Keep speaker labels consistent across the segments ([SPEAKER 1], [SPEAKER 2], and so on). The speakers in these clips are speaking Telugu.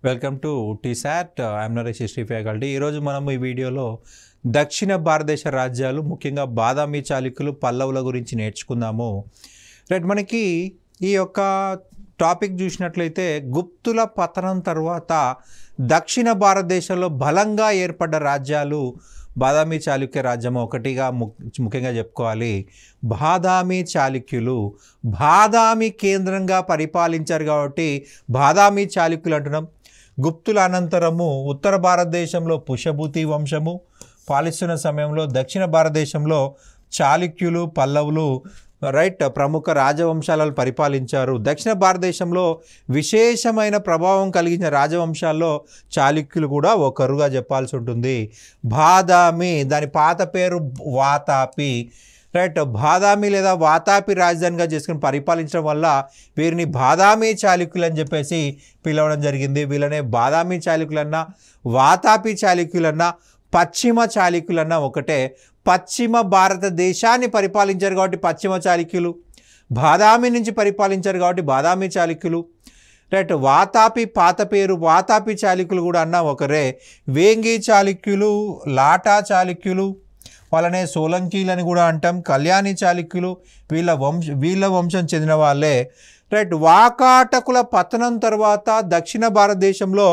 [SPEAKER 1] Welcome to T-SAT. I'm Naresh history faculty. ఈరోజు మనం ఈ వీడియోలో దక్షిణ భారతదేశ రాజ్యాలు, ముఖ్యంగా బాదామి చాళుక్యులు, పల్లవుల గురించి నేర్చుకుందాము. రైట్, మనకి ఈ యొక్క టాపిక్ చూసినట్లయితే గుప్తుల పతనం తర్వాత దక్షిణ భారతదేశంలో బలంగా ఏర్పడ్డ రాజ్యాలు బాదామి చాళుక్య రాజ్యం ఒకటిగా ముఖ్యంగా చెప్పుకోవాలి. బాదామి చాళుక్యులు బాదామి కేంద్రంగా పరిపాలించారు కాబట్టి బాదామి చాళుక్యులు అంటున్నాం. గుప్తుల అనంతరము ఉత్తర భారతదేశంలో పుష్యభూతి వంశము పాలిస్తున్న సమయంలో దక్షిణ భారతదేశంలో చాళుక్యులు, పల్లవులు ప్రముఖ రాజవంశాలను పరిపాలించారు. దక్షిణ భారతదేశంలో విశేషమైన ప్రభావం కలిగించిన రాజవంశాల్లో చాళుక్యులు కూడా ఒకరుగా చెప్పాల్సి ఉంటుంది. బాదామి, దాని పాత పేరు వాతాపి. బాదామి లేదా వాతాపి రాజధానిగా చేసుకుని పరిపాలించడం వల్ల వీరిని బాదామి చాళుక్యులు అని చెప్పేసి పిలవడం జరిగింది. వీళ్ళనే బాదామి చాళుక్యులన్నా, వాతాపి చాళుక్యులన్నా, పశ్చిమ చాళుక్యులన్నా ఒకటే. పశ్చిమ భారతదేశాన్ని పరిపాలించారు కాబట్టి పశ్చిమ చాళుక్యులు, బాదామి నుంచి పరిపాలించారు కాబట్టి బాదామి చాళుక్యులు. వాతాపి పాత పేరు వాతాపి చాళుక్యులు కూడా అన్నా ఒకరే. వేంగి చాళుక్యులు, లాటా చాళుక్యులు, వాళ్ళనే సోలంకీలని కూడా అంటాం. కళ్యాణి చాళుక్యులు వీళ్ళ వంశం చెందిన వాళ్ళే. వాకాటకుల పతనం తర్వాత దక్షిణ భారతదేశంలో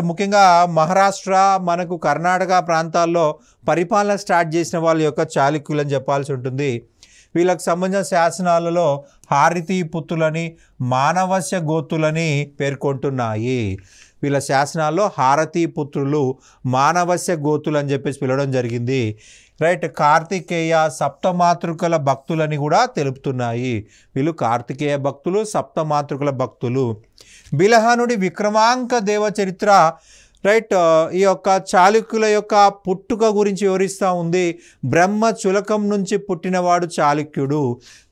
[SPEAKER 1] ముఖ్యంగా మహారాష్ట్ర, మనకు కర్ణాటక ప్రాంతాల్లో పరిపాలన స్టార్ట్ చేసిన వాళ్ళ యొక్క చాళుక్యులు అని చెప్పాల్సి ఉంటుంది. వీళ్ళకు సంబంధించిన శాసనాలలో హారతి పుత్తులని, మానవస్య గోతులని పేర్కొంటున్నాయి. వీళ్ళ శాసనాల్లో హారతి పుత్రులు, మానవస్య గోతులు అని చెప్పేసి పిలవడం జరిగింది. కార్తికేయ సప్తమాతృకల భక్తులని కూడా తెలుపుతున్నాయి. వీళ్ళు కార్తికేయ భక్తులు, సప్తమాతృకల భక్తులు. బిలహనుడి విక్రమాంక దేవచరిత్ర ఈ యొక్క చాళుక్యుల యొక్క పుట్టుక గురించి వివరిస్తూ ఉంది. బ్రహ్మ చులకం నుంచి పుట్టినవాడు చాళుక్యుడు.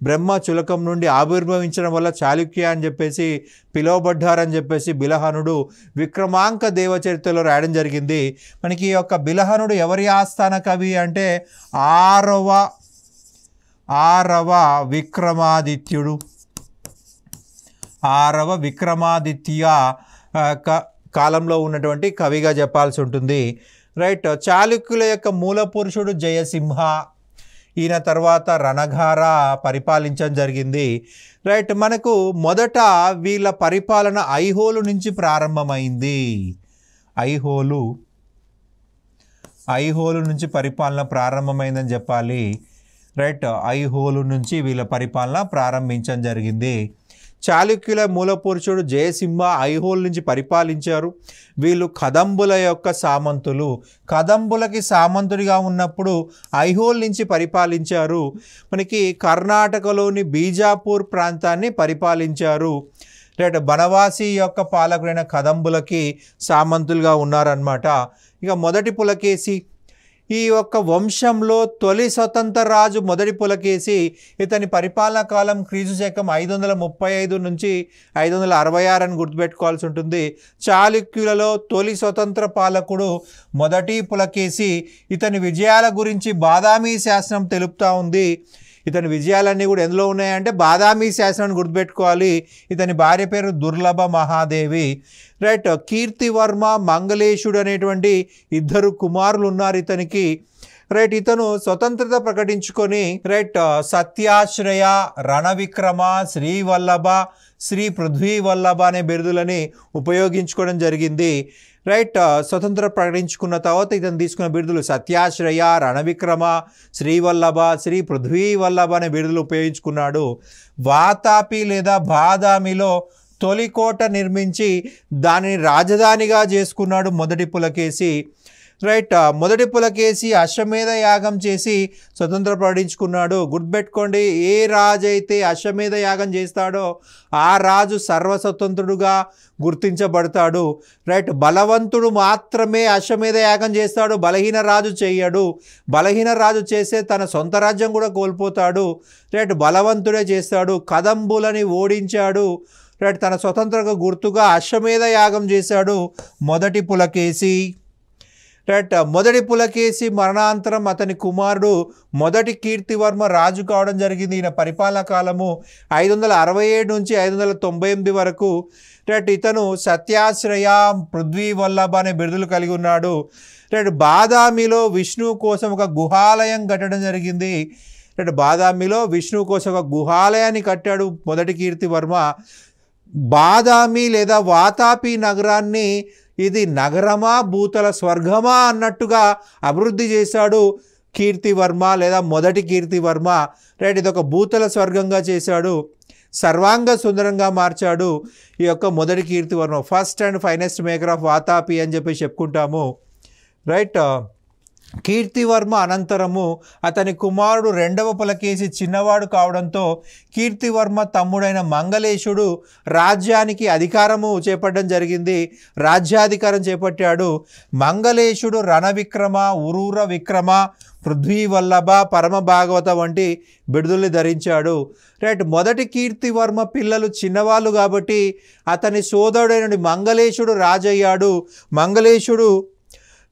[SPEAKER 1] బ్రహ్మ చులకం నుండి ఆవిర్భవించడం వల్ల చాళుక్య అని చెప్పేసి పిలువబడ్డారని చెప్పేసి బిలహనుడు విక్రమాంక దేవచరిత్రలో రాయడం జరిగింది. మనకి ఈ యొక్క బిలహనుడు ఎవరి ఆస్థాన కవి అంటే ఆరవ విక్రమాదిత్యుడు. ఆరవ విక్రమాదిత్య కాలంలో ఉన్నటువంటి కవిగా చెప్పాల్సి ఉంటుంది. చాళుక్యుల యొక్క మూల పురుషుడు జయసింహ. ఈయన తర్వాత రణగార పరిపాలించడం జరిగింది. మనకు మొదట వీళ్ళ పరిపాలన ఐహోలు నుంచి ప్రారంభమైంది. ఐహోలు నుంచి పరిపాలన ప్రారంభమైందని చెప్పాలి. ఐహోలు నుంచి వీళ్ళ పరిపాలన ప్రారంభించడం జరిగింది. చాళుక్యుల మూల పురుషుడు జయసింహ ఐహోల్ నుంచి పరిపాలించారు. వీళ్ళు కదంబుల యొక్క సామంతులు. కదంబులకి సామంతుడిగా ఉన్నప్పుడు ఐహోల్ నుంచి పరిపాలించారు. మనకి కర్ణాటకలోని బీజాపూర్ ప్రాంతాన్ని పరిపాలించారు. బనవాసి యొక్క పాలకుడైన కదంబులకి సామంతులుగా ఉన్నారన్నమాట. ఇక మొదటి పులకేసి, ఈ యొక్క వంశంలో తొలి స్వతంత్ర రాజు మొదటి పులకేసి. ఇతని పరిపాలనా కాలం క్రీస్తు శకం 535 నుంచి 566 అని గుర్తుపెట్టుకోవాల్సి ఉంటుంది. చాళుక్యులలో తొలి స్వతంత్ర పాలకుడు మొదటి పులకేసి. ఇతని విజయాల గురించి బాదామి శాసనం తెలుపుతూ ఉంది. ఇతని విజయాలన్నీ కూడా ఎందులో ఉన్నాయంటే బాదామి శాసనాన్ని గుర్తుపెట్టుకోవాలి. ఇతని భార్య పేరు దుర్లభ మహాదేవి. కీర్తివర్మ, మంగళేశుడు అనేటువంటి ఇద్దరు కుమారులు ఉన్నారు ఇతనికి. ఇతను స్వతంత్రత ప్రకటించుకొని సత్యాశ్రయ, రణవిక్రమ, శ్రీవల్లభ, శ్రీ పృథ్వీవల్లభ అనే బిరుదులని ఉపయోగించుకోవడం జరిగింది. స్వతంత్ర ప్రకటించుకున్న తర్వాత ఇతను తీసుకున్న బిరుదులు సత్యాశ్రయ, రణవిక్రమ, శ్రీవల్లభ, శ్రీ పృథ్వీవల్లభ అనే బిరుదులు ఉపయోగించుకున్నాడు. వాతాపి లేదా బాదామిలో తొలికోట నిర్మించి దానిని రాజధానిగా చేసుకున్నాడు మొదటి పులకేసి. మొదటి పులకేసి అశ్వమేధ యాగం చేసి స్వతంత్ర ప్రకటించుకున్నాడు. గుర్తుపెట్టుకోండి, ఏ రాజు అయితే అశ్వమేధ యాగం చేస్తాడో ఆ రాజు సర్వస్వతంత్రుడుగా గుర్తించబడతాడు. బలవంతుడు మాత్రమే అశ్వమేధ యాగం చేస్తాడు, బలహీన రాజు చేయడు. బలహీన రాజు చేస్తే తన సొంత రాజ్యం కూడా కోల్పోతాడు. బలవంతుడే చేస్తాడు. కదంబులని ఓడించాడు. తన స్వతంత్ర గుర్తుగా అశ్వమేధ యాగం చేశాడు మొదటి పులకేసి. రైట్. మొదటి పులకేశి మరణాంతరం అతని కుమారుడు మొదటి కీర్తివర్మ రాజు కావడం జరిగింది. ఈయన పరిపాలనా కాలము 567 నుంచి 598 వరకు. రైట్. ఇతను సత్యాశ్రయ, పృథ్వీ వల్లభ అనే బిరుదులు కలిగి ఉన్నాడు. రైట్. బాదామిలో విష్ణువు కోసం ఒక గుహాలయం కట్టడం జరిగింది. రైట్. బాదామిలో విష్ణువు కోసం ఒక గుహాలయాన్ని కట్టాడు మొదటి కీర్తివర్మ. బాదామి లేదా వాతాపి నగరాన్ని ఇది నగరమా భూతల స్వర్గమా అన్నట్టుగా అభివృద్ధి చేశాడు కీర్తివర్మ లేదా మొదటి కీర్తివర్మ. రైట్. ఇది ఒక భూతల స్వర్గంగా చేశాడు, సర్వాంగ సుందరంగా మార్చాడు ఈ యొక్క మొదటి Kirtivarma. First and finest maker of Vatapi అని చెప్పి చెప్పుకుంటాము. రైట్. కీర్తివర్మ అనంతరము అతని కుమారుడు రెండవ పులకేశి చిన్నవాడు కావడంతో కీర్తివర్మ తమ్ముడైన మంగళేశుడు రాజ్యానికి అధికారము చేపట్టడం జరిగింది, రాజ్యాధికారం చేపట్టాడు. మంగళేశుడు రణవిక్రమ, ఉరూర విక్రమ, పృథ్వీ వల్లభ, పరమ భాగవత వంటి బిరుదుల్ని ధరించాడు. రైట్. మొదటి కీర్తివర్మ పిల్లలు చిన్నవాళ్ళు కాబట్టి అతని సోదరుడైన మంగళేశుడు రాజయ్యాడు. మంగళేశుడు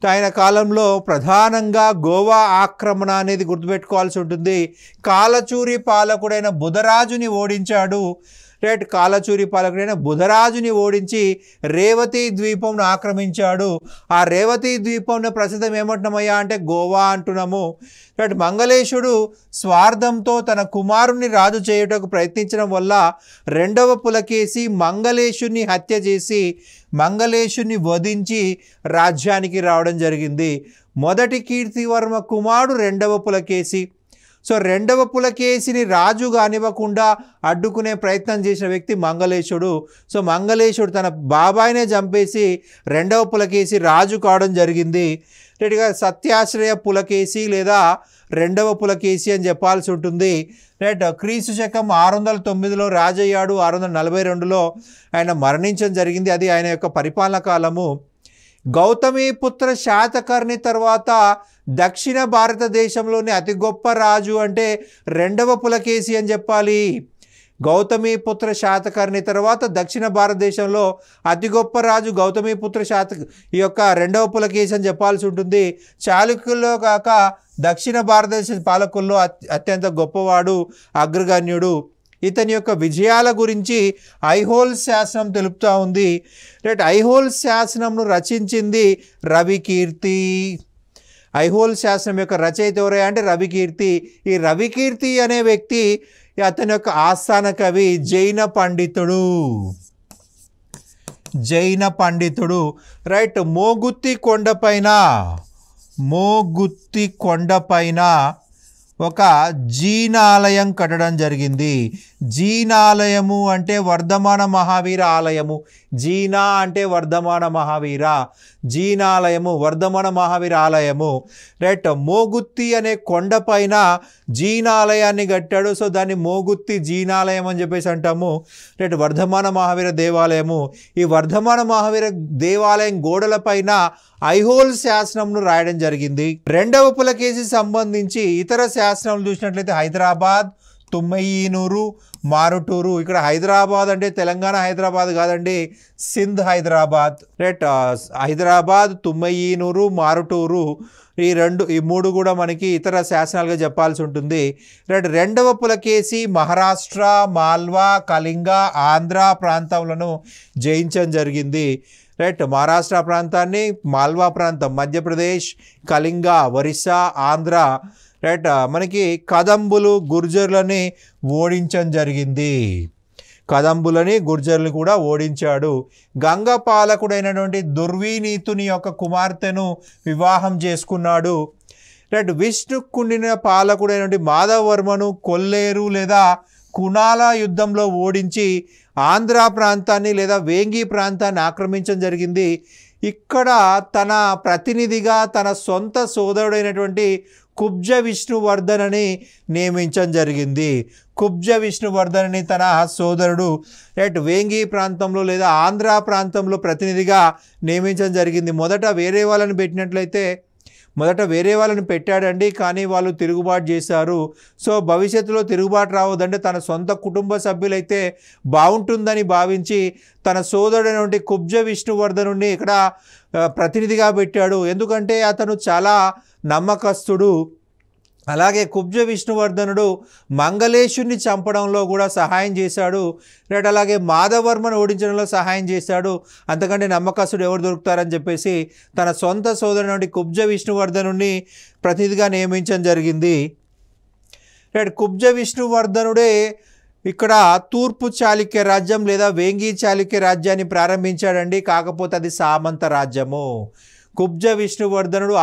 [SPEAKER 1] ఆయన కాలంలో ప్రధానంగా గోవా ఆక్రమణ అనేది గుర్తుపెట్టుకోవాల్సి ఉంటుంది. కాలచూరి పాలకుడైన బుధరాజుని ఓడించాడు. రైట్. కాలచూరి పాలకుడైన బుధరాజుని ఓడించి రేవతి ద్వీపంను ఆక్రమించాడు. ఆ రేవతి ద్వీపంను ప్రసిద్ధం ఏమంటున్నామయ్యా అంటే గోవా అంటున్నాము. రైట్. మంగళేశుడు స్వార్థంతో తన కుమారుణ్ణి రాజు చేయుటకు ప్రయత్నించడం వల్ల రెండవ పులకేశి మంగళేశుని హత్య చేసి మంగళేశుని వధించి రాజ్యానికి రావడం జరిగింది. మొదటి కీర్తివర్మ కుమారుడు రెండవ పులకేశి. సో రెండవ పులకేశిని రాజు కానివ్వకుండా అడ్డుకునే ప్రయత్నం చేసిన వ్యక్తి మంగళేశుడు. సో మంగళేశుడు తన బాబాయినే చంపేసి రెండవ పులకేశి రాజు కావడం జరిగింది. రెడ్డిగా సత్యాశ్రయ పులకేశి లేదా రెండవ పులకేశి అని చెప్పాల్సి ఉంటుంది. రైట్. క్రీస్తు శకం 609లో రాజయ్యాడు, 642లో ఆయన మరణించడం జరిగింది. అది ఆయన యొక్క పరిపాలన కాలము. గౌతమీపుత్ర శాతకర్ణి తర్వాత దక్షిణ భారతదేశంలోని అతి గొప్ప రాజు అంటే రెండవ పులకేశి అని చెప్పాలి. గౌతమీపుత్ర శాతకర్ణి తర్వాత దక్షిణ భారతదేశంలో అతి గొప్ప రాజు గౌతమీపుత్ర ఈ యొక్క రెండవ పులకేశి అని చెప్పాల్సి ఉంటుంది. చాళుక్యుల్లో కాక దక్షిణ భారతదేశ పాలకుల్లో అత్యంత గొప్పవాడు, అగ్రగణ్యుడు. ఇతని యొక్క విజయాల గురించి ఐహోల్ శాసనం తెలుపుతూ ఉంది. రైట్. ఐహోల్ శాసనంను రచించింది రవికీర్తి. ఐహోల్ శాసనం యొక్క రచయిత ఎవరయ్యా అంటే రవికీర్తి. ఈ రవికీర్తి అనే వ్యక్తి అతని యొక్క ఆస్థాన కవి జైన పండితుడు. జైన పండితుడు. రైట్. మోగుత్తి కొండపైన ఒక జీనాలయం కట్టడం జరిగింది. జీనాలయము అంటే వర్ధమాన మహావీర ఆలయము. జీనా అంటే వర్ధమాన మహావీర, జీనాలయము వర్ధమాన మహావీర ఆలయము. రైట్. మోగుత్తి అనే కొండపైన జీనాలయాన్ని కట్టాడు. సో దాన్ని మోగుత్తి జీనాలయం అని చెప్పేసి అంటాము. రైట్. వర్ధమాన మహావీర దేవాలయము. ఈ వర్ధమాన మహావీర దేవాలయం గోడలపైన ఐహోల్ శాసనంను రాయడం జరిగింది. రెండవ పులకేశి సంబంధించి ఇతర శాసనాలు చూసినట్లయితే హైదరాబాద్, తుమ్మయ్యనూరు, మారుటూరు. ఇక్కడ హైదరాబాద్ అంటే తెలంగాణ హైదరాబాద్ కాదండి, సింధ్ హైదరాబాద్. రైట్. హైదరాబాద్, తుమ్మయ్యనూరు, మారుటూరు ఈ మూడు కూడా మనకి ఇతర శాసనాలుగా చెప్పాల్సి ఉంటుంది. రైట్. రెండవ పులకేశి మహారాష్ట్ర, మాల్వా, కళింగ, ఆంధ్ర ప్రాంతాలను జయించడం జరిగింది. రైట్. మహారాష్ట్ర ప్రాంతాన్ని, మాల్వా ప్రాంతం, మధ్యప్రదేశ్, కళింగ, ఒరిస్సా, ఆంధ్ర. రైట్. మనకి కదంబులు, గుర్జర్లని ఓడించడం జరిగింది. కదంబులని, గుర్జర్లు కూడా ఓడించాడు. గంగ పాలకుడైనటువంటి దుర్వినీతుని యొక్క కుమార్తెను వివాహం చేసుకున్నాడు. రైట్. విష్ణుకుండిన పాలకుడైనటువంటి మాధవవర్మను కొల్లేరు లేదా కునాల యుద్ధంలో ఓడించి ఆంధ్ర ప్రాంతాన్ని లేదా వేంగి ప్రాంతాన్ని ఆక్రమించడం జరిగింది. ఇక్కడ తన ప్రతినిధిగా తన సొంత సోదరుడైనటువంటి కుబ్జ విష్ణువర్ధనని నియమించడం జరిగింది. కుబ్జ విష్ణువర్ధనని తన సోదరుడు రైట్ వేంగి ప్రాంతంలో లేదా ఆంధ్ర ప్రాంతంలో ప్రతినిధిగా నియమించడం జరిగింది. మొదట వేరే వాళ్ళని పెట్టినట్లయితే మొదట వేరే వాళ్ళని పెట్టాడండి, కానీ వాళ్ళు తిరుగుబాటు చేశారు. సో భవిష్యత్తులో తిరుగుబాటు రావద్దంటే తన సొంత కుటుంబ సభ్యులైతే బాగుంటుందని భావించి తన సోదరుడైనటువంటి కుబ్జ విష్ణువర్ధనుడిని ఇక్కడ ప్రతినిధిగా పెట్టాడు. ఎందుకంటే అతను చాలా నమ్మకస్తుడు. అలాగే కుబ్జ విష్ణువర్ధనుడు మంగళేశుని చంపడంలో కూడా సహాయం చేశాడు. రైట్, అలాగే మాధవర్మను ఓడించడంలో సహాయం చేశాడు. అంతకంటే నమ్మకస్తుడు ఎవరు దొరుకుతారని చెప్పేసి తన సొంత సోదరుడి కుబ్జ విష్ణువర్ధనుడిని ప్రతినిధిగా నియమించడం జరిగింది. రైట్, కుబ్జ విష్ణువర్ధనుడే ఇక్కడ తూర్పు చాళుక్య రాజ్యం లేదా వేంగి చాళుక్య రాజ్యాన్ని ప్రారంభించాడండి. కాకపోతే అది సామంత రాజ్యము. కుబ్జ విష్ణువర్ధనుడు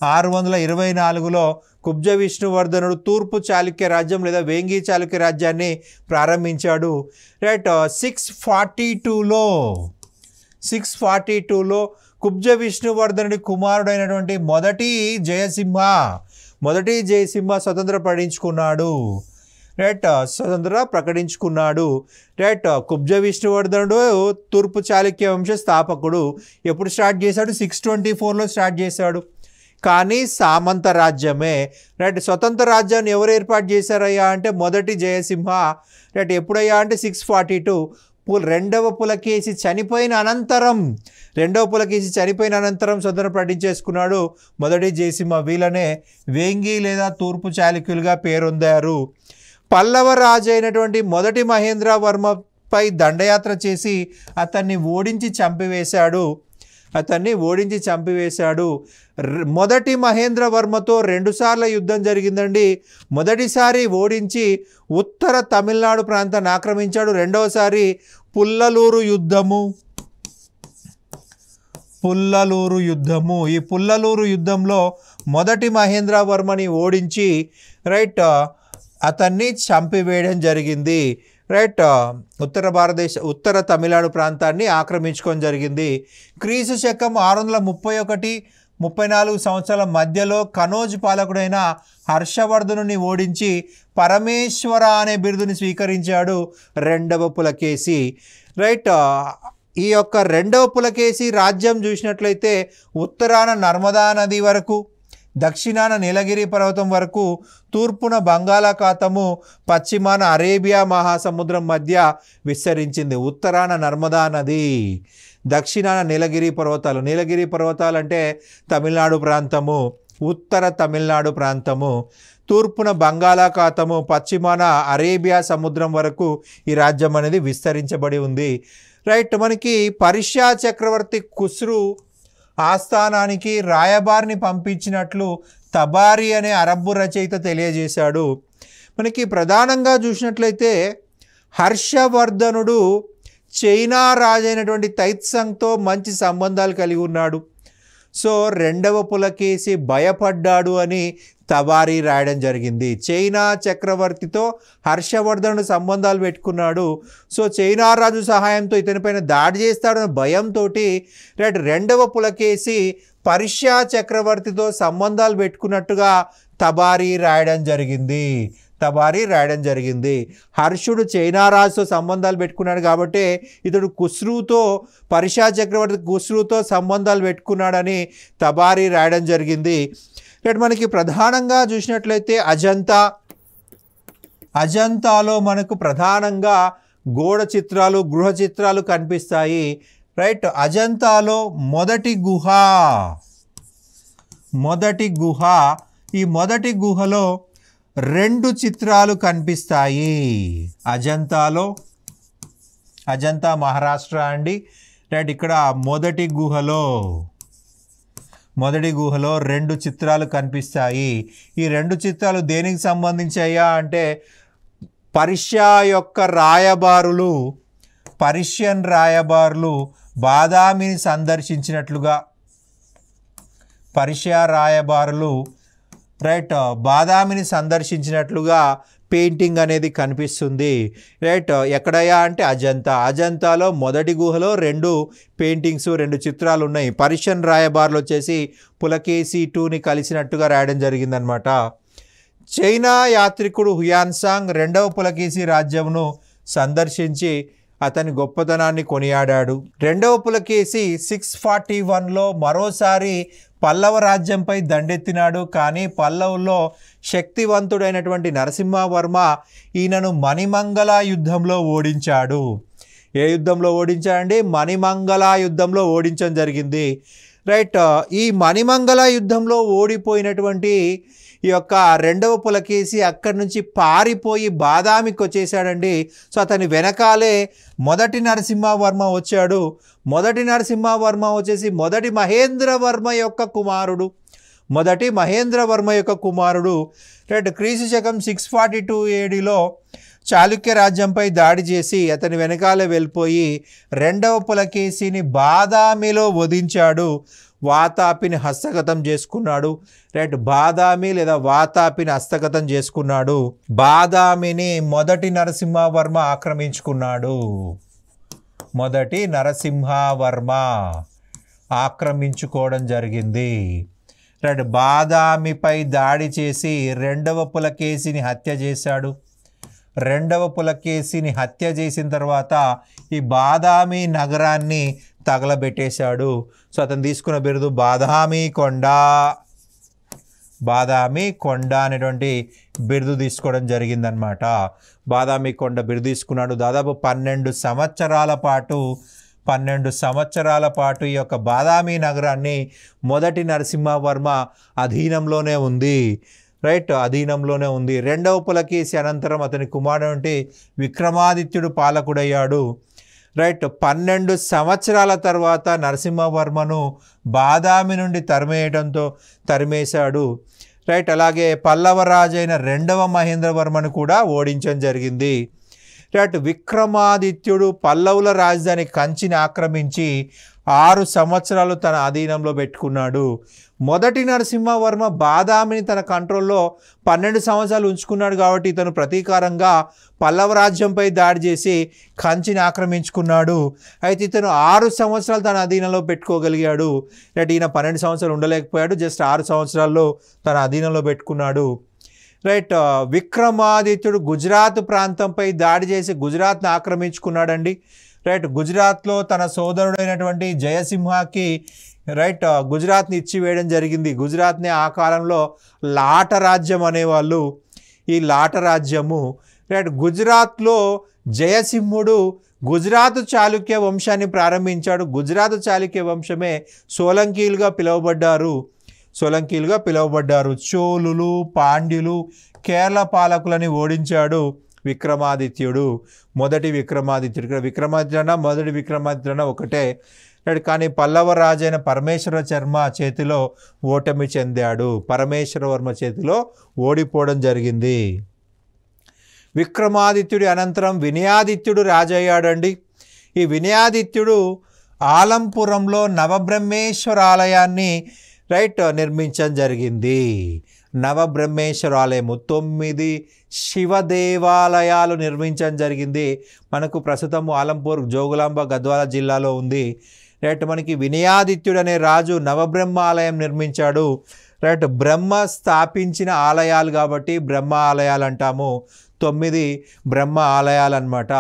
[SPEAKER 1] 624లో కుబ్జ విష్ణువర్ధనుడు తూర్పు చాళుక్య రాజ్యం లేదా వేంగి చాళుక్య రాజ్యాన్ని ప్రారంభించాడు. రైట్, 642లో కుబ్జ విష్ణువర్ధనుడి కుమారుడైనటువంటి మొదటి జయసింహ స్వతంత్ర ప్రకటించుకున్నాడు. రైట్, కుబ్జ విష్ణువర్ధనుడు తూర్పు చాళుక్య వంశ స్థాపకుడు. ఎప్పుడు స్టార్ట్ చేశాడు? 624లో స్టార్ట్ చేశాడు. కానీ సామంత రాజ్యమే. రైట్, స్వతంత్ర రాజ్యాన్ని ఎవరు ఏర్పాటు చేశారయ్యా అంటే మొదటి జయసింహ. రైట్, ఎప్పుడయ్యా అంటే 642 రెండవ పులకేసి చనిపోయిన అనంతరం స్వతంత్రం ప్రకటించేసుకున్నాడు మొదటి జయసింహ. వీళ్ళనే వేంగి లేదా తూర్పు చాళుక్యులుగా పేరొందారు. పల్లవ రాజు అయినటువంటి మొదటి మహేంద్రవర్మపై దండయాత్ర చేసి అతన్ని ఓడించి చంపివేశాడు. మొదటి మహేంద్రవర్మతో 2 సార్లు యుద్ధం జరిగిందండి. మొదటిసారి ఓడించి ఉత్తర తమిళనాడు ప్రాంతాన్ని ఆక్రమించాడు. రెండవసారి పుల్లలూరు యుద్ధము. ఈ పుల్లలూరు యుద్ధంలో మొదటి మహేంద్రవర్మని ఓడించి రైట్ అతన్ని చంపివేయడం జరిగింది. రైట్, ఉత్తర తమిళనాడు ప్రాంతాన్ని ఆక్రమించుకొని జరిగింది. క్రీస్తు శకం 631-34 సంవత్సరాల మధ్యలో కనోజ్ పాలకుడైన హర్షవర్ధనుని ఓడించి పరమేశ్వర అనే బిరుదుని స్వీకరించాడు రెండవ పులకేసి. రైట్, ఈ యొక్క రెండవ పులకేసి రాజ్యం చూసినట్లయితే ఉత్తరాన నర్మదా నది వరకు, దక్షిణాన నీలగిరి పర్వతం వరకు, తూర్పున బంగాళాఖాతము, పశ్చిమాన అరేబియా మహాసముద్రం మధ్య విస్తరించింది. ఉత్తరాన నర్మదా నది, దక్షిణాన నీలగిరి పర్వతాలు అంటే తమిళనాడు ప్రాంతము, ఉత్తర తమిళనాడు ప్రాంతము, తూర్పున బంగాళాఖాతము, పశ్చిమాన అరేబియా సముద్రం వరకు ఈ రాజ్యం అనేది విస్తరించబడి ఉంది. రైట్, మనకి పర్షియా చక్రవర్తి ఖుస్రు ఆస్థానానికి రాయబారిని పంపించినట్లు తబారి అనే అరబ్బు రచయిత తెలియజేశాడు. మనకి ప్రధానంగా చూసినట్లయితే హర్షవర్ధనుడు చైనా రాజైనటువంటి తైత్సంగ్తో మంచి సంబంధాలు కలిగి ఉన్నాడు. సో రెండవ పులకేసి భయపడ్డాడు అని తబారి రాయడం జరిగింది. చైనా చక్రవర్తితో హర్షవర్ధనుడు సంబంధాలు పెట్టుకున్నాడు. సో చైనా రాజు సహాయంతో ఇతనిపైన దాడి చేస్తాడన్న భయంతో రైట్ రెండవ పులకేసి పర్షియా చక్రవర్తితో సంబంధాలు పెట్టుకున్నట్టుగా తబారి రాయడం జరిగింది. హర్షుడు చైనా రాజుతో సంబంధాలు పెట్టుకున్నాడు కాబట్టి ఇతడు పర్షియా చక్రవర్తి ఖుస్రుతో సంబంధాలు పెట్టుకున్నాడని తబారి రాయడం జరిగింది. రైట్, మనకి ప్రధానంగా చూసినట్లయితే అజంతాలో మనకు ప్రధానంగా గోడ చిత్రాలు, గృహ చిత్రాలు కనిపిస్తాయి. రైట్, అజంతాలో మొదటి గుహ, ఈ మొదటి గుహలో 2 చిత్రాలు కనిపిస్తాయి. అజంతా మహారాష్ట్ర అండి. రైట్, ఇక్కడ మొదటి గుహలో 2 చిత్రాలు కనిపిస్తాయి. ఈ 2 చిత్రాలు దేనికి సంబంధించాయా అంటే పర్షియన్ రాయబారులు బాదామిని సందర్శించినట్లుగా, పర్షియా రాయబారులు రైట్ బాదామిని సందర్శించినట్లుగా పెయింటింగ్ అనేది కనిపిస్తుంది. రైట్, ఎక్కడయ్యా అంటే అజంతాలో మొదటి గుహలో 2 పెయింటింగ్స్, 2 చిత్రాలు ఉన్నాయి. పర్షియన్ రాయబారులు వచ్చేసి పులకేసి II కలిసినట్టుగా రాయడం జరిగిందనమాట. చైనా యాత్రికుడు హుయాన్సాంగ్ రెండవ పులకేసి రాజ్యంను సందర్శించి అతని గొప్పతనాన్ని కొనియాడాడు. రెండవ పులకేసి 641లో మరోసారి పల్లవ రాజ్యంపై దండెత్తినాడు. కానీ పల్లవుల్లో శక్తివంతుడైనటువంటి నరసింహవర్మ ఈయనను మణిమంగళ యుద్ధంలో ఓడించాడు. ఏ యుద్ధంలో ఓడించాడండి? మణిమంగళ యుద్ధంలో ఓడించడం జరిగింది. రైట్. ఈ మణిమంగళ యుద్ధంలో ఓడిపోయినటువంటి ఈ యొక్క రెండవ పులకేసి అక్కడి నుంచి పారిపోయి బాదామికి వచ్చేసాడండి. సో అతని వెనకాలే మొదటి నరసింహవర్మ వచ్చాడు. మొదటి నరసింహవర్మ వచ్చేసి మొదటి మహేంద్రవర్మ యొక్క కుమారుడు. రైట్. క్రీస్తు శకం 642 ADలో చాళుక్య రాజ్యంపై దాడి చేసి అతని వెనకాలే వెళ్ళిపోయి రెండవ పులకేసిని బాదామిలో వధించాడు. వాతాపిని హస్తగతం చేసుకున్నాడు. రైట్. బాదామి లేదా వాతాపిని హస్తగతం చేసుకున్నాడు. బాదామిని మొదటి నరసింహవర్మ ఆక్రమించుకున్నాడు. మొదటి నరసింహవర్మ ఆక్రమించుకోవడం జరిగింది. రైట్. బాదామిపై దాడి చేసి రెండవ పులకేసిని హత్య చేశాడు. రెండవ పులకేసిని హత్య చేసిన తర్వాత ఈ బాదామి నగరాన్ని తగలబెట్టేశాడు. సో అతను తీసుకున్న బిరుదు బాదామి కొండ అనేటువంటి బిరుదు తీసుకోవడం జరిగిందనమాట. బాదామి కొండ బిరుదు తీసుకున్నాడు. దాదాపు 12 సంవత్సరాల పాటు ఈ యొక్క బాదామి నగరాన్ని మొదటి నరసింహవర్మ అధీనంలోనే ఉంది. రైట్. అధీనంలోనే ఉంది. రెండవ పులకేసి అనంతరం అతని కుమారుడు విక్రమాదిత్యుడు పాలకుడయ్యాడు. రైట్. 12 సంవత్సరాల తర్వాత నరసింహవర్మను బాదామి నుండి తరిమేశాడు. రైట్. అలాగే పల్లవరాజైన రెండవ మహేంద్రవర్మను కూడా ఓడించడం జరిగింది. రైట్. విక్రమాదిత్యుడు పల్లవుల రాజధాని కంచిని ఆక్రమించి 6 సంవత్సరాలు తన అధీనంలో పెట్టుకున్నాడు. మొదటి నరసింహవర్మ బాదామిని తన కంట్రోల్లో 12 సంవత్సరాలు ఉంచుకున్నాడు. కాబట్టి ఇతను ప్రతీకారంగా పల్లవ రాజ్యంపై దాడి చేసి కంచిని ఆక్రమించుకున్నాడు. అయితే ఇతను 6 సంవత్సరాలు తన అధీనంలో పెట్టుకోగలిగాడు. ఈయన 12 సంవత్సరాలు ఉండలేకపోయాడు. జస్ట్ 6 సంవత్సరాల్లో తన అధీనంలో పెట్టుకున్నాడు. రైట్. విక్రమాదిత్యుడు గుజరాత్ ప్రాంతంపై దాడి చేసి గుజరాత్ను ఆక్రమించుకున్నాడండి. రైట్. గుజరాత్లో తన సోదరుడైనటువంటి జయసింహకి రైట్ గుజరాత్ని ఇచ్చివేయడం జరిగింది. గుజరాత్ని ఆ కాలంలో లాట రాజ్యం అనేవాళ్ళు. ఈ లాట రాజ్యము రైట్. గుజరాత్లో జయసింహుడు గుజరాత్ చాళుక్య వంశాన్ని ప్రారంభించాడు. గుజరాత్ చాళుక్య వంశమే సోలంకీలుగా పిలువబడ్డారు. చోళులు, పాండ్యులు, కేరళ పాలకులని ఓడించాడు విక్రమాదిత్యుడు. మొదటి విక్రమాదిత్యుడు. ఇక్కడ విక్రమాదిత్యుడు మొదటి విక్రమాదిత్యుడు ఒకటే. కానీ పల్లవ రాజైన పరమేశ్వరవర్మ చేతిలో ఓటమి చెందాడు. పరమేశ్వరవర్మ చేతిలో ఓడిపోవడం జరిగింది. విక్రమాదిత్యుడి అనంతరం వినయాదిత్యుడు రాజయ్యాడండి. ఈ వినయాదిత్యుడు ఆలంపురంలో నవబ్రహ్మేశ్వర ఆలయాన్ని రైట్ నిర్మించడం జరిగింది. నవబ్రహ్మేశ్వర ఆలయము 9 శివ దేవాలయాలు నిర్మించడం జరిగింది. మనకు ప్రస్తుతం ఆలంపూర్ జోగులాంబ గద్వాల జిల్లాలో ఉంది. రైట్. మనకి వినయాదిత్యుడు అనే రాజు నవబ్రహ్మ ఆలయం నిర్మించాడు. రైట్. బ్రహ్మ స్థాపించిన ఆలయాలు కాబట్టి బ్రహ్మ ఆలయాలు అంటాము. 9 బ్రహ్మ ఆలయాలు అన్నమాట.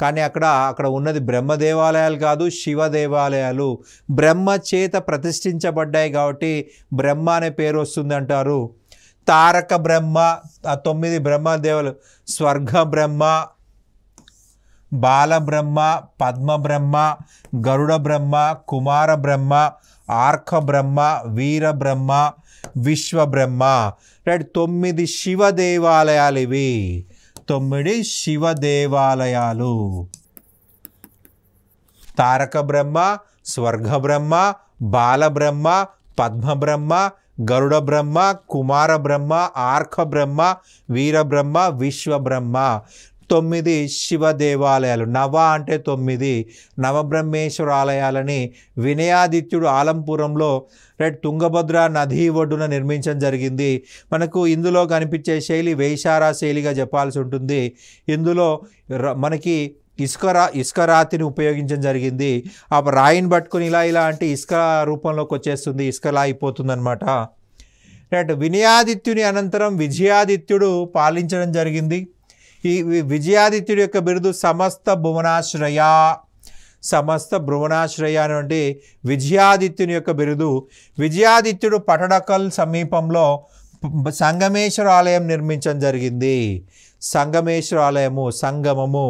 [SPEAKER 1] కానీ అక్కడ ఉన్నది బ్రహ్మ దేవాలయాలు కాదు, శివ దేవాలయాలు. బ్రహ్మ చేత ప్రతిష్ఠించబడ్డాయి కాబట్టి బ్రహ్మ అనే పేరు వస్తుంది అంటారు. తారక బ్రహ్మ, ఆ 9 బ్రహ్మదేవులు స్వర్గ బ్రహ్మ, బాలబ్రహ్మ, పద్మబ్రహ్మ, గరుడ బ్రహ్మ, కుమార బ్రహ్మ, ఆర్క బ్రహ్మ, వీర బ్రహ్మ, విశ్వబ్రహ్మ. రైట్. 9 శివ దేవాలయాలు ఇవి. 9 శివ దేవాలయాలు. తారక బ్రహ్మ, స్వర్గ బ్రహ్మ, బాలబ్రహ్మ, పద్మబ్రహ్మ, గరుడ బ్రహ్మ, కుమార బ్రహ్మ, ఆర్క బ్రహ్మ, వీరబ్రహ్మ, విశ్వబ్రహ్మ. 9 శివ దేవాలయాలు. నవ అంటే 9 నవబ్రహ్మేశ్వర ఆలయాలని వినయాదిత్యుడు ఆలంపురంలో రైట్ తుంగభద్ర నది ఒడ్డున నిర్మించడం జరిగింది. మనకు ఇందులో కనిపించే శైలి వేషారా శైలిగా చెప్పాల్సి ఉంటుంది. ఇందులో మనకి ఇసుక రాతిని ఉపయోగించడం జరిగింది. ఆ రాయిని పట్టుకొని ఇలా అంటే ఇసుక రూపంలోకి వచ్చేస్తుంది, ఇసుకలా అయిపోతుంది అనమాట. రైట్. వినయాదిత్యుని అనంతరం విజయాదిత్యుడు పాలించడం జరిగింది. ఈ విజయాదిత్యుడి యొక్క బిరుదు సమస్త భువనాశ్రయ. సమస్త భువనాశ్రయ అంటే విజయాదిత్యుని యొక్క బిరుదు. విజయాదిత్యుడు పటడకల్ సమీపంలో సంగమేశ్వర ఆలయం నిర్మించడం జరిగింది. సంగమేశ్వర ఆలయము, సంగమము,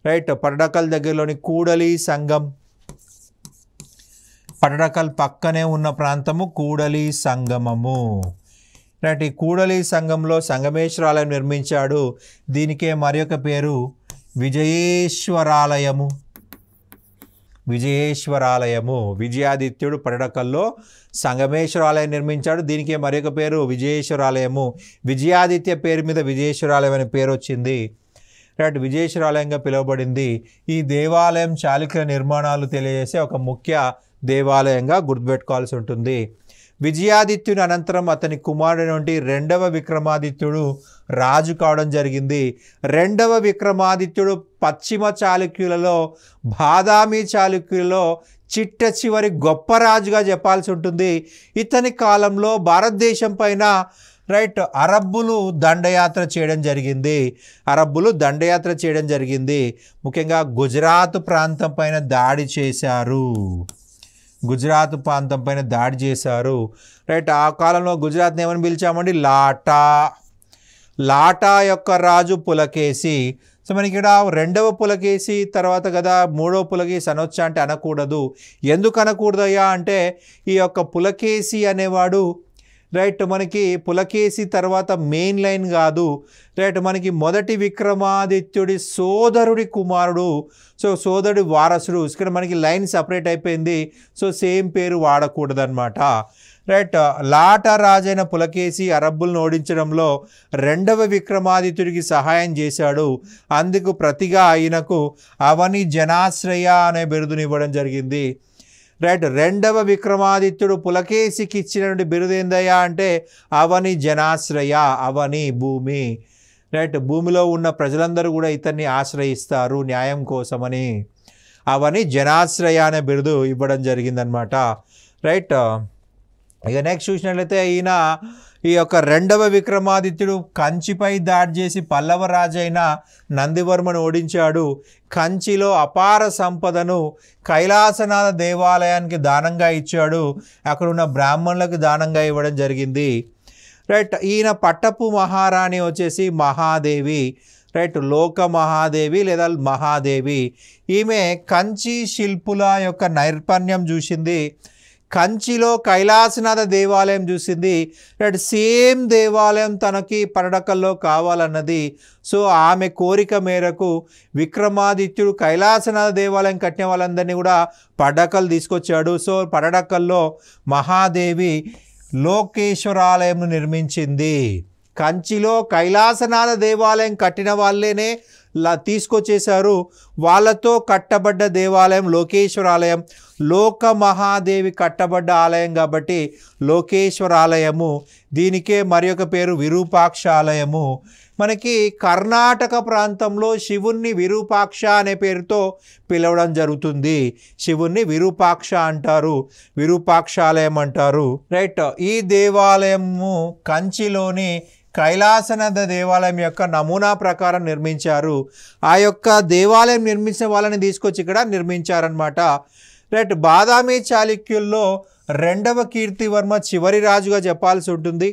[SPEAKER 1] రైట్. పటడకల్ దగ్గరలోని కూడలి సంగం, పటడకల్ పక్కనే ఉన్న ప్రాంతము కూడలి సంగమము, రైట్. ఈ కూడలి సంఘంలో సంగమేశ్వర ఆలయం నిర్మించాడు. దీనికే మరి ఒక పేరు విజయేశ్వరాలయము. విజయేశ్వరాలయము. విజయాదిత్యుడు పటడకల్లో సంగమేశ్వరాలయం నిర్మించాడు. దీనికే మరి ఒక పేరు విజయేశ్వరాలయము. విజయాదిత్య పేరు మీద విజయేశ్వరాలయం అనే పేరు వచ్చింది, రైట్. విజయేశ్వరాలయంగా పిలువబడింది. ఈ దేవాలయం చాళుక్యుల నిర్మాణాలు తెలియజేసే ఒక ముఖ్య దేవాలయంగా గుర్తుపెట్టుకోవాల్సి ఉంటుంది. విజయాదిత్యుని అనంతరం అతని కుమారుడు నుండి రెండవ విక్రమాదిత్యుడు రాజు కావడం జరిగింది. రెండవ విక్రమాదిత్యుడు పశ్చిమ చాళుక్యులలో, బాదామి చాళుక్యులలో చిట్ట చివరి గొప్ప రాజుగా చెప్పాల్సి ఉంటుంది. ఇతని కాలంలో భారతదేశం పైన, రైట్, అరబ్బులు దండయాత్ర చేయడం జరిగింది. అరబ్బులు దండయాత్ర చేయడం జరిగింది. ముఖ్యంగా గుజరాత్ ప్రాంతం పైన దాడి చేశారు. గుజరాత్ ప్రాంతం పైన దాడి చేశారు, రైట్. ఆ కాలంలో గుజరాత్ని ఏమని పిలిచామండి? లాటా. లాటా యొక్క రాజు పులకేసి. సో మనకి ఇక్కడ రెండవ పులకేసి తర్వాత కదా మూడవ పులకేసి అనొచ్చా అంటే అనకూడదు. ఎందుకు అనకూడదయ్యా అంటే ఈ యొక్క పులకేసి అనేవాడు, రైట్, మనకి పులకేసి తర్వాత మెయిన్ లైన్ కాదు, రైట్. మనకి మొదటి విక్రమాదిత్యుడి సోదరుడి కుమారుడు. సో సోదరుడి వారసుడు. ఇక్కడ మనకి లైన్ సపరేట్ అయిపోయింది. సో సేమ్ పేరు వాడకూడదన్నమాట, రైట్. లాట రాజైన పులకేసి అరబ్బులను ఓడించడంలో రెండవ విక్రమాదిత్యుడికి సహాయం చేశాడు. అందుకు ప్రతిగా ఆయనకు అవని జనాశ్రయ అనే బిరుదునివ్వడం జరిగింది, రైట్. రెండవ విక్రమాదిత్యుడు పులకేసికి ఇచ్చినటువంటి బిరుదు ఏందయ్యా అంటే అవని జనాశ్రయ. అవని భూమి, రైట్. భూమిలో ఉన్న ప్రజలందరూ కూడా ఇతన్ని ఆశ్రయిస్తారు న్యాయం కోసమని. అవని జనాశ్రయ అనే బిరుదు ఇవ్వడం జరిగిందనమాట, రైట్. ఇక నెక్స్ట్ చూసినట్లయితే ఈయన ఈ యొక్క రెండవ విక్రమాదిత్యుడు కంచిపై దాడి చేసి పల్లవ రాజైన నందివర్మను ఓడించాడు. కంచిలో అపార సంపదను కైలాసనాథ దేవాలయానికి దానంగా ఇచ్చాడు. అక్కడ ఉన్న బ్రాహ్మణులకు దానంగా ఇవ్వడం జరిగింది, రైట్. ఈయన పట్టపు మహారాణి వచ్చేసి మహాదేవి, రైట్. లోక మహాదేవి లేదా మహాదేవి. ఈమె కంచి శిల్పుల యొక్క నైపుణ్యం చూసింది. కంచిలో కైలాసనాథ దేవాలయం చూసింది, రైట్. సేమ్ దేవాలయం తనకి పటడకల్లో కావాలన్నది. సో ఆమె కోరిక మేరకు విక్రమాదిత్యుడు కైలాసనాథ దేవాలయం కట్టిన వాళ్ళందరినీ కూడా పటడకల్ తీసుకొచ్చాడు. సో పటడకల్లో మహాదేవి లోకేశ్వరాలయంను నిర్మించింది. కంచిలో కైలాసనాథ దేవాలయం కట్టిన వాళ్ళేనే తీసుకొచ్చేశారు. వాళ్ళతో కట్టబడ్డ దేవాలయం లోకేశ్వరాలయం. లోక మహాదేవి కట్టబడ్డ ఆలయం కాబట్టి లోకేశ్వరాలయము. దీనికే మరి ఒక పేరు విరూపాక్ష ఆలయము. మనకి కర్ణాటక ప్రాంతంలో శివుణ్ణి విరూపాక్ష అనే పేరుతో పిలవడం జరుగుతుంది. శివుణ్ణి విరూపాక్ష అంటారు, విరూపాక్షాలయం అంటారు, రైట్. ఈ దేవాలయము కంచిలోని కైలాసనాథ దేవాలయం యొక్క నమూనా ప్రకారం నిర్మించారు. ఆ యొక్క దేవాలయం నిర్మించిన వాళ్ళని తీసుకొచ్చి ఇక్కడ నిర్మించారనమాట, రైట్. బాదామి చాళుక్యుల్లో రెండవ కీర్తివర్మ చివరి రాజుగా చెప్పాల్సి ఉంటుంది.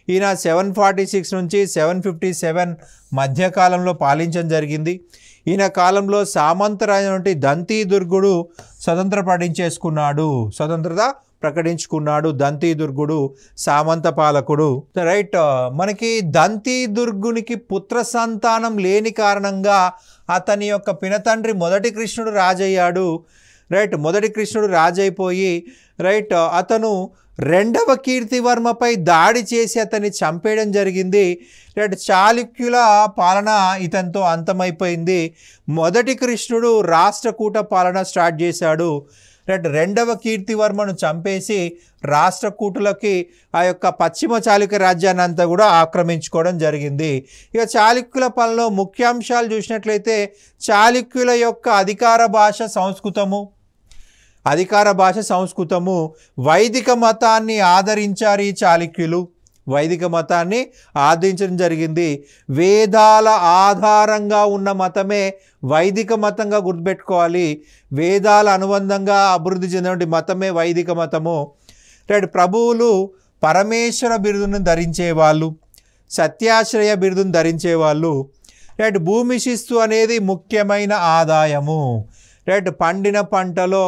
[SPEAKER 1] ఈయన 746 నుంచి 757 మధ్యకాలంలో పాలించడం జరిగింది. ఈయన కాలంలో సామంతరాజు నుండి దంతిదుర్గుడు స్వతంత్రత ప్రకటించుకున్నాడు. దంతిదుర్గుడు సామంత పాలకుడు, రైట్. మనకి దంతిదుర్గునికి పుత్ర సంతానం లేని కారణంగా అతని యొక్క పినతండ్రి మొదటి కృష్ణుడు రాజయ్యాడు, రైట్. మొదటి కృష్ణుడు రాజైపోయి, రైట్, అతను రెండవ కీర్తివర్మపై దాడి చేసి అతన్ని చంపేయడం జరిగింది, రైట్. చాళుక్యుల పాలన ఇతనితో అంతమైపోయింది. మొదటి కృష్ణుడు రాష్ట్రకూట పాలన స్టార్ట్ చేశాడు, రైట్. రెండవ కీర్తివర్మను చంపేసి రాష్ట్రకూటులకి ఆ యొక్క పశ్చిమ చాళుక్య రాజ్యాన్ని అంతా కూడా ఆక్రమించుకోవడం జరిగింది. ఇక చాళుక్యుల పాలనలో ముఖ్యాంశాలు చూసినట్లయితే చాళుక్యుల యొక్క అధికార భాష సంస్కృతము, వైదిక మతాన్ని ఆదరించారు ఈ చాళుక్యులు. వైదిక మతాన్ని ఆదరించడం జరిగింది. వేదాల ఆధారంగా ఉన్న మతమే వైదిక మతంగా గుర్తుపెట్టుకోవాలి. వేదాల అనుబంధంగా అభివృద్ధి చెందిన మతమే వైదిక మతము. రైట్. ప్రభువులు పరమేశ్వర బిరుదును ధరించేవాళ్ళు, సత్యాశ్రయ బిరుదును ధరించేవాళ్ళు. రైట్. భూమి శిస్తు అనేది ముఖ్యమైన ఆదాయము. రైట్. పండిన పంటలో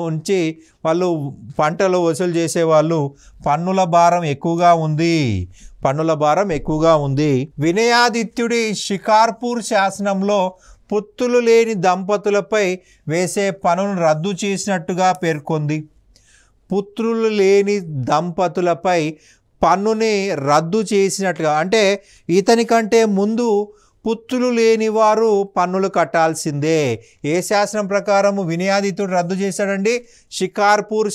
[SPEAKER 1] ఉంచి వాళ్ళు పంటలు వసూలు చేసేవాళ్ళు. పన్నుల భారం ఎక్కువగా ఉంది. వినయాదిత్యుడి షికార్పూర్ శాసనంలో పుత్రులు లేని దంపతులపై వేసే పన్నును రద్దు చేసినట్టుగా పేర్కొంది. పుత్రులు లేని దంపతులపై పన్నుని రద్దు చేసినట్టుగా అంటే ఇతని కంటే ముందు పుత్రులు లేని వారు పన్నులు కట్టాల్సిందే. ఏ శాసనం ప్రకారము వినయాదిత్యుడు రద్దు చేశాడండి? షికార్పూర్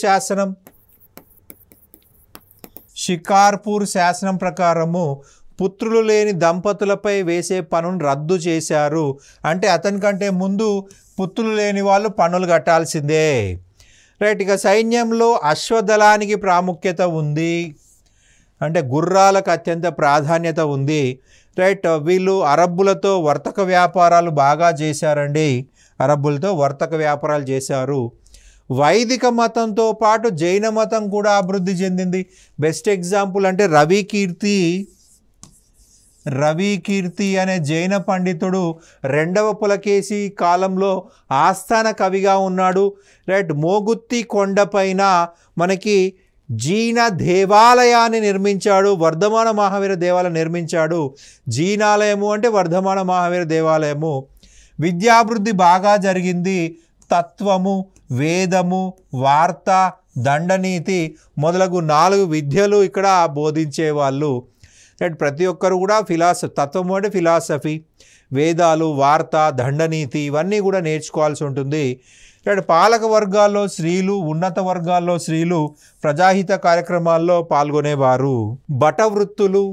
[SPEAKER 1] శాసనం ప్రకారము పుత్రులు లేని దంపతులపై వేసే పన్నును రద్దు చేశారు. అంటే అతని కంటే ముందు పుత్రులు లేని వాళ్ళు పన్నులు కట్టాల్సిందే. రైట్. ఇక సైన్యంలో అశ్వదళానికి ప్రాముఖ్యత ఉంది, అంటే గుర్రాలకు అత్యంత ప్రాధాన్యత ఉంది. రైట్. వీళ్ళు అరబ్బులతో వర్తక వ్యాపారాలు బాగా చేశారండి. చేశారు. వైదిక మతంతో పాటు జైన మతం కూడా అభివృద్ధి చెందింది. బెస్ట్ ఎగ్జాంపుల్ అంటే రవికీర్తి అనే జైన పండితుడు 2వ పులకేశి కాలంలో ఆస్థాన కవిగా ఉన్నాడు. రైట్. మోగుత్తి కొండపైన మనకి జీన దేవాలయాన్ని నిర్మించాడు. వర్ధమాన మహావీర దేవాలయం నిర్మించాడు. జీనాలయము అంటే వర్ధమాన మహావీర దేవాలయము. విద్యాభివృద్ధి బాగా జరిగింది. తత్వము, వేదము, వార్త, దండనీతి మొదలగు 4 విద్యలు ఇక్కడ బోధించేవాళ్ళు. రైట్. ప్రతి ఒక్కరు కూడా తత్వము అంటే ఫిలాసఫీ, వేదాలు, వార్త, దండనీతి ఇవన్నీ కూడా నేర్చుకోవాల్సి ఉంటుంది. రైట్. పాలక వర్గాల్లో స్త్రీలు, ఉన్నత వర్గాల్లో స్త్రీలు ప్రజాహిత కార్యక్రమాల్లో పాల్గొనేవారు. బటవృత్తులు,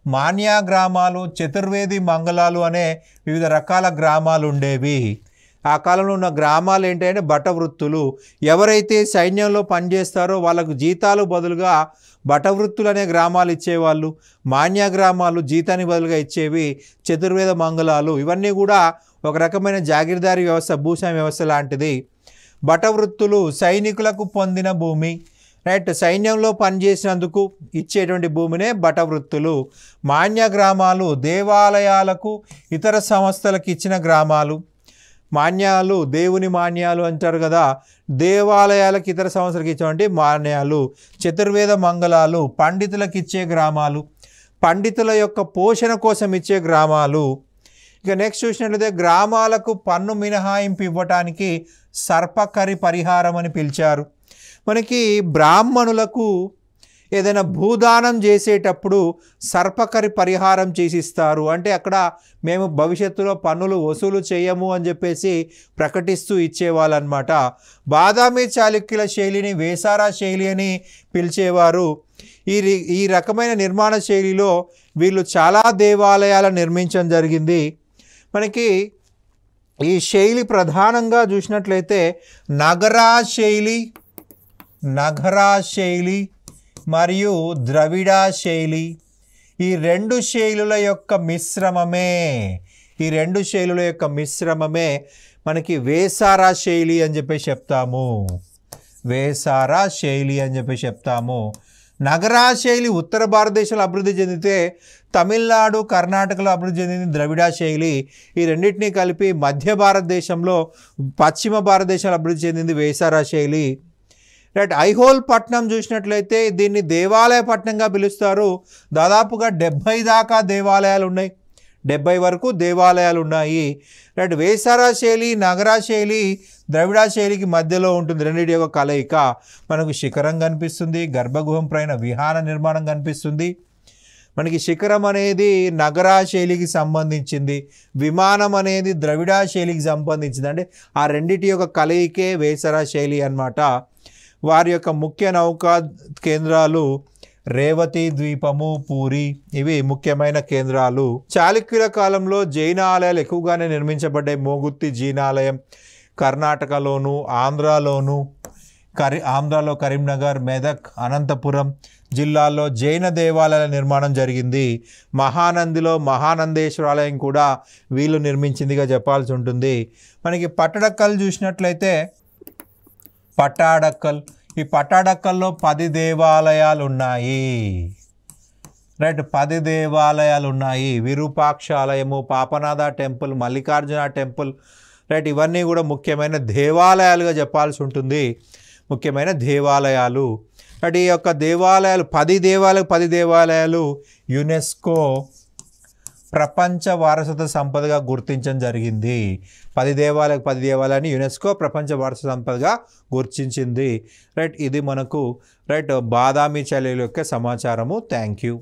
[SPEAKER 1] మాన్యా గ్రామాలు, చతుర్వేది మంగళాలు అనే వివిధ రకాల గ్రామాలు ఉండేవి. ఆ కాలంలో ఉన్న గ్రామాలు ఏంటంటే బటవృత్తులు. ఎవరైతే సైన్యంలో పనిచేస్తారో వాళ్ళకు జీతాలు బదులుగా బటవృత్తులు అనే గ్రామాలు ఇచ్చేవాళ్ళు. మాన్యా గ్రామాలు జీతాన్ని బదులుగా ఇచ్చేవి. చతుర్వేద మంగళాలు ఇవన్నీ కూడా ఒక రకమైన జాగీర్దారీ వ్యవస్థ, భూస్వామ్య వ్యవస్థ లాంటిది. బటవృత్తులు సైనికులకు పొందిన భూమి. రైట్. సైన్యంలో పనిచేసినందుకు ఇచ్చేటువంటి భూమినే బటవృత్తులు. మాన్య గ్రామాలు దేవాలయాలకు, ఇతర సంస్థలకు ఇచ్చిన గ్రామాలు. మాన్యాలు దేవుని మాన్యాలు అంటారు కదా, దేవాలయాలకు ఇతర సంస్థలకు ఇచ్చేటువంటి మాన్యాలు. చతుర్వేద మంగళాలు పండితులకు ఇచ్చే గ్రామాలు, పండితుల యొక్క పోషణ కోసం ఇచ్చే గ్రామాలు. ఇక నెక్స్ట్ చూసినట్లయితే గ్రామాలకు పన్ను మినహాయింపు ఇవ్వటానికి సర్పకరి పరిహారం అని పిలిచారు. మనకి బ్రాహ్మణులకు ఏదైనా భూదానం చేసేటప్పుడు సర్పకరి పరిహారం చేసిస్తారు. అంటే అక్కడ మేము భవిష్యత్తులో పన్నులు వసూలు చేయము అని చెప్పేసి ప్రకటిస్తూ ఇచ్చేవాళ్ళనమాట. బాదామి చాళుక్యుల శైలిని వేసారా శైలి అని పిలిచేవారు. ఈ రకమైన నిర్మాణ శైలిలో వీళ్ళు చాలా దేవాలయాలను నిర్మించడం జరిగింది. మనకి ఈ శైలి ప్రధానంగా చూసినట్లయితే నగరా శైలి మరియు ద్రవిడ శైలి, ఈ రెండు శైలుల యొక్క మిశ్రమమే మనకి వేసారా శైలి అని చెప్పి చెప్తాము. నగరా శైలి ఉత్తర భారతదేశంలో అభివృద్ధి చెందితే తమిళనాడు, కర్ణాటకలో అభివృద్ధి చెందింది ద్రవిడ శైలి. ఈ రెండింటినీ కలిపి మధ్య భారతదేశంలో, పశ్చిమ భారతదేశంలో అభివృద్ధి చెందింది వేసారా శైలి. రైట్. ఐహోల్ పట్నం చూసినట్లయితే దీన్ని దేవాలయ పట్నంగా పిలుస్తారు. దాదాపుగా 70 దాకా దేవాలయాలు ఉన్నాయి, 70 వరకు దేవాలయాలు ఉన్నాయి. రైట్. వేసారా శైలి, నగరా శైలి ద్రవిడ శైలికి మధ్యలో ఉంటుంది. రెండింటి యొక్క కలయిక. మనకు శిఖరం కనిపిస్తుంది, గర్భగృహం పైన విహార నిర్మాణం కనిపిస్తుంది. మనకి శిఖరం అనేది నగరా శైలికి సంబంధించింది, విమానం అనేది ద్రవిడ శైలికి సంబంధించింది. అంటే ఆ రెండింటి యొక్క కలయికే వేసారా శైలి అన్నమాట. వారి యొక్క ముఖ్య నౌకా కేంద్రాలు రేవతి ద్వీపము, పూరి, ఇవి ముఖ్యమైన కేంద్రాలు. చాళుక్యుల కాలంలో జైన ఆలయాలు ఎక్కువగానే నిర్మించబడ్డాయి. మోగుత్తి జీనాలయం కర్ణాటకలోను, ఆంధ్రాలో కరీంనగర్, మెదక్, అనంతపురం, జిల్లాల్లో జైన దేవాలయాల నిర్మాణం జరిగింది. మహానందిలో మహానందేశ్వర ఆలయం కూడా వీళ్ళు నిర్మించిందిగా చెప్పాల్సి ఉంటుంది. మనకి పట్టడక్కల్ చూసినట్లయితే పట్టాడక్కల్, ఈ పట్టాడక్కల్లో 10 దేవాలయాలు ఉన్నాయి. రైట్, 10 దేవాలయాలు ఉన్నాయి. విరూపాక్ష ఆలయము, పాపనాథ టెంపుల్, మల్లికార్జున టెంపుల్, రైట్, ఇవన్నీ కూడా ముఖ్యమైన దేవాలయాలుగా చెప్పాల్సి ఉంటుంది. ముఖ్యమైన దేవాలయాలు. రైట్, ఈ యొక్క దేవాలయాలు 10 దేవాలయాలు యునెస్కో ప్రపంచ వారసత్వ సంపదగా గుర్తించడం జరిగింది. 10 దేవాలయాన్ని యునెస్కో ప్రపంచ వారసత్వ సంపదగా గుర్తించింది. రైట్, ఇది మనకు రైట్ బాదామి చర్యల యొక్క సమాచారము. Thank you.